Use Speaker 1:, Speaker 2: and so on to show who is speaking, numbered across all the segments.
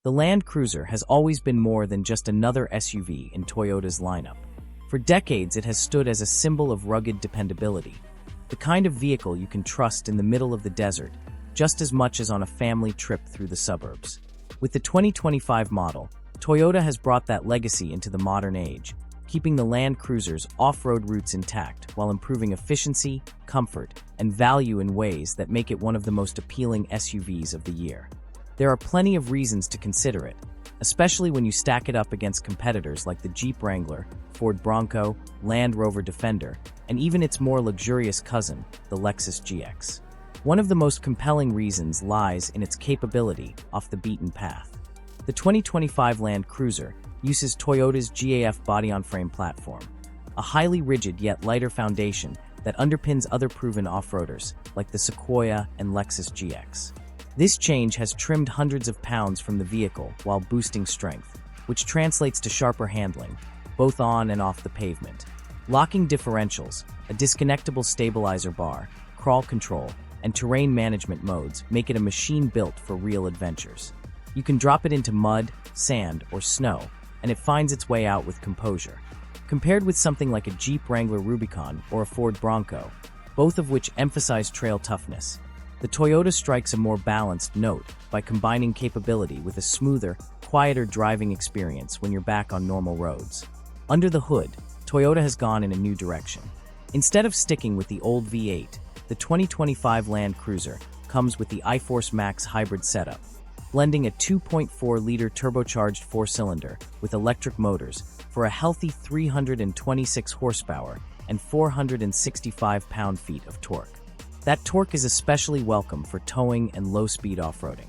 Speaker 1: The Land Cruiser has always been more than just another SUV in Toyota's lineup. For decades, it has stood as a symbol of rugged dependability, the kind of vehicle you can trust in the middle of the desert, just as much as on a family trip through the suburbs. With the 2025 model, Toyota has brought that legacy into the modern age, keeping the Land Cruiser's off-road roots intact while improving efficiency, comfort, and value in ways that make it one of the most appealing SUVs of the year. There are plenty of reasons to consider it, especially when you stack it up against competitors like the Jeep Wrangler, Ford Bronco, Land Rover Defender, and even its more luxurious cousin, the Lexus GX. One of the most compelling reasons lies in its capability off the beaten path. The 2025 Land Cruiser uses Toyota's GAF body-on-frame platform, a highly rigid yet lighter foundation that underpins other proven off-roaders like the Sequoia and Lexus GX. This change has trimmed hundreds of pounds from the vehicle while boosting strength, which translates to sharper handling, both on and off the pavement. Locking differentials, a disconnectable stabilizer bar, crawl control, and terrain management modes make it a machine built for real adventures. You can drop it into mud, sand, or snow, and it finds its way out with composure. Compared with something like a Jeep Wrangler Rubicon or a Ford Bronco, both of which emphasize trail toughness, the Toyota strikes a more balanced note by combining capability with a smoother, quieter driving experience when you're back on normal roads. Under the hood, Toyota has gone in a new direction. Instead of sticking with the old V8, the 2025 Land Cruiser comes with the iForce Max hybrid setup, blending a 2.4-liter turbocharged four-cylinder with electric motors for a healthy 326 horsepower and 465 pound-feet of torque. That torque is especially welcome for towing and low-speed off-roading.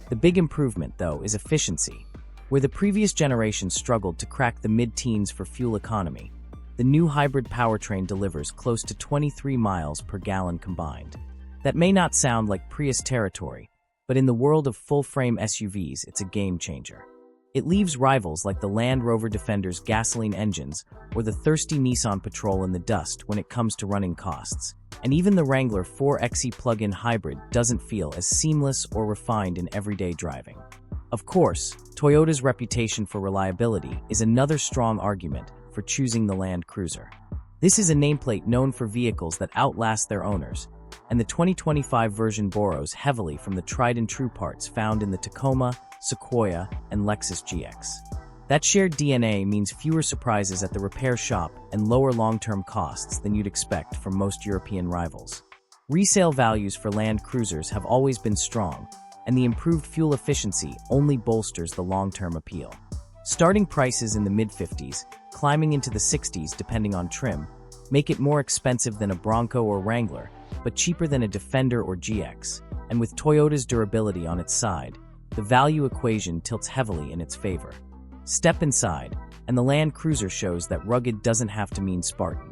Speaker 1: The big improvement, though, is efficiency. Where the previous generation struggled to crack the mid-teens for fuel economy, the new hybrid powertrain delivers close to 23 miles per gallon combined. That may not sound like Prius territory, but in the world of full-frame SUVs, it's a game-changer. It leaves rivals like the Land Rover Defender's gasoline engines or the thirsty Nissan Patrol in the dust when it comes to running costs. And even the Wrangler 4xe plug-in hybrid doesn't feel as seamless or refined in everyday driving. Of course, Toyota's reputation for reliability is another strong argument for choosing the Land Cruiser. This is a nameplate known for vehicles that outlast their owners, and the 2025 version borrows heavily from the tried-and-true parts found in the Tacoma, Sequoia, and Lexus GX. That shared DNA means fewer surprises at the repair shop and lower long-term costs than you'd expect from most European rivals. Resale values for Land Cruisers have always been strong, and the improved fuel efficiency only bolsters the long-term appeal. Starting prices in the mid-50s, climbing into the 60s depending on trim, make it more expensive than a Bronco or Wrangler, but cheaper than a Defender or GX. And with Toyota's durability on its side, the value equation tilts heavily in its favor. Step inside, and the Land Cruiser shows that rugged doesn't have to mean Spartan.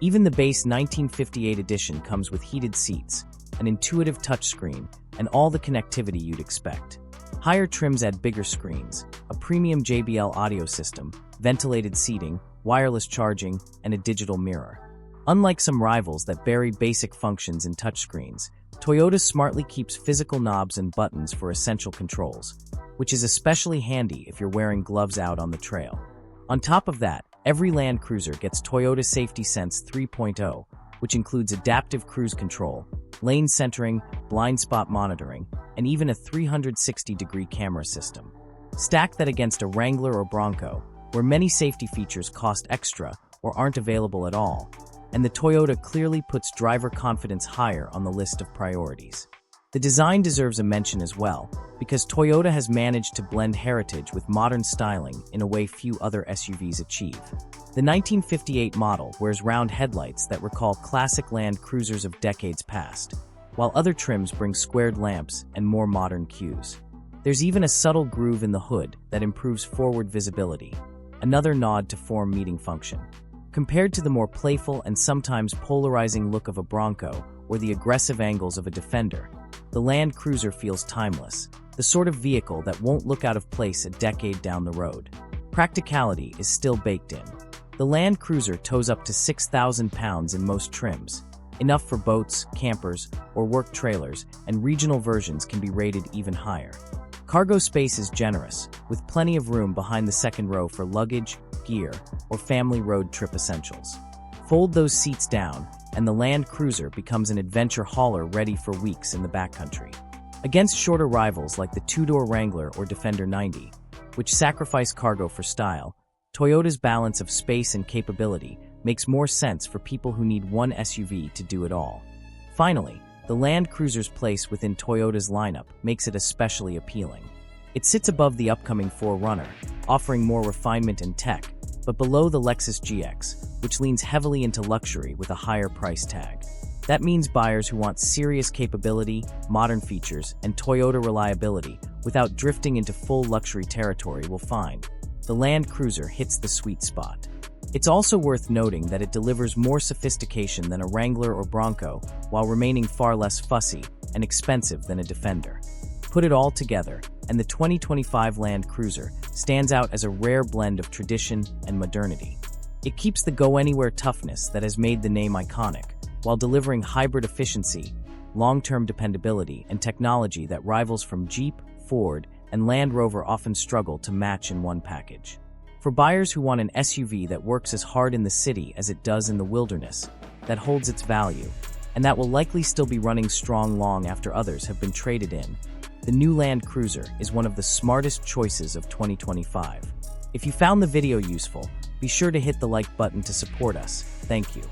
Speaker 1: Even the base 1958 edition comes with heated seats, an intuitive touchscreen, and all the connectivity you'd expect. Higher trims add bigger screens, a premium JBL audio system, ventilated seating, wireless charging, and a digital mirror. Unlike some rivals that bury basic functions in touchscreens, Toyota smartly keeps physical knobs and buttons for essential controls, which is especially handy if you're wearing gloves out on the trail. On top of that, every Land Cruiser gets Toyota Safety Sense 3.0, which includes adaptive cruise control, lane centering, blind spot monitoring, and even a 360-degree camera system. Stack that against a Wrangler or Bronco, where many safety features cost extra or aren't available at all, and the Toyota clearly puts driver confidence higher on the list of priorities. The design deserves a mention as well, because Toyota has managed to blend heritage with modern styling in a way few other SUVs achieve. The 1958 model wears round headlights that recall classic Land Cruisers of decades past, while other trims bring squared lamps and more modern cues. There's even a subtle groove in the hood that improves forward visibility, another nod to form meeting function. Compared to the more playful and sometimes polarizing look of a Bronco or the aggressive angles of a Defender, the Land Cruiser feels timeless, the sort of vehicle that won't look out of place a decade down the road. Practicality is still baked in. The Land Cruiser tows up to 6,000 pounds in most trims, enough for boats, campers, or work trailers, and regional versions can be rated even higher. Cargo space is generous, with plenty of room behind the second row for luggage, gear, or family road trip essentials. Fold those seats down, and the Land Cruiser becomes an adventure hauler ready for weeks in the backcountry. Against shorter rivals like the two-door Wrangler or Defender 90, which sacrifice cargo for style, Toyota's balance of space and capability makes more sense for people who need one SUV to do it all. Finally, the Land Cruiser's place within Toyota's lineup makes it especially appealing. It sits above the upcoming 4Runner, offering more refinement and tech, but below the Lexus GX, which leans heavily into luxury with a higher price tag. That means buyers who want serious capability, modern features, and Toyota reliability without drifting into full luxury territory will find the Land Cruiser hits the sweet spot. It's also worth noting that it delivers more sophistication than a Wrangler or Bronco while remaining far less fussy and expensive than a Defender. Put it all together, and the 2025 Land Cruiser stands out as a rare blend of tradition and modernity. It keeps the go-anywhere toughness that has made the name iconic, while delivering hybrid efficiency, long-term dependability, and technology that rivals from Jeep, Ford, and Land Rover often struggle to match in one package. For buyers who want an SUV that works as hard in the city as it does in the wilderness, that holds its value, and that will likely still be running strong long after others have been traded in, the new Land Cruiser is one of the smartest choices of 2025. If you found the video useful, be sure to hit the like button to support us. Thank you.